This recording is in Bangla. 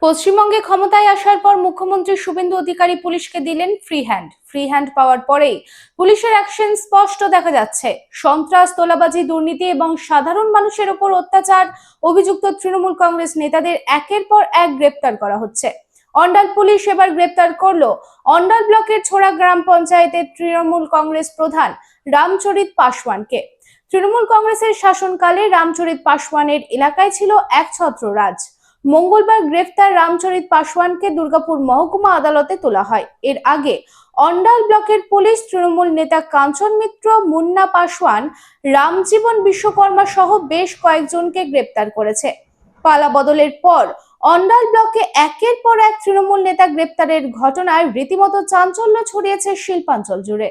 পশ্চিমবঙ্গে ক্ষমতায় আসার পর মুখ্যমন্ত্রী শুভেন্দু অধিকারী পুলিশকে দিলেন ফ্রি হ্যান্ড পাওয়ার পরেই পুলিশের অ্যাকশন স্পষ্ট দেখা যাচ্ছে। সন্ত্রাস, তোলাবাজি, দুর্নীতি এবং সাধারণ মানুষের উপর অত্যাচার অভিযুক্ত তৃণমূল কংগ্রেস নেতাদের একের পর এক গ্রেপ্তার করা হচ্ছে। অন্ডাল পুলিশ এবার গ্রেপ্তার করলো অন্ডাল ব্লকের ছোড়া গ্রাম পঞ্চায়েতের তৃণমূল কংগ্রেস প্রধান রামচরিত পাসওয়ানকে। তৃণমূল কংগ্রেসের শাসনকালে রামচরিত পাসওয়ানের এলাকায় ছিল এক ছত্ররাজ। মঙ্গলবার গ্রেফতার রামচরিত পাসওয়ানকে দুর্গাপুর মহকুমা আদালতে তোলা হয়। এর আগে অন্ডাল ব্লকের পুলিশ তৃণমূল নেতা কাঞ্চন মিত্র, মুন্না পাসওয়ান, রামজীবন বিশ্বকর্মা সহ বেশ কয়েকজনকে গ্রেপ্তার করেছে। পালা বদলের পর অন্ডাল ব্লকে একের পর এক তৃণমূল নেতা গ্রেপ্তারের ঘটনায় রীতিমতো চাঞ্চল্য ছড়িয়েছে শিল্পাঞ্চল জুড়ে।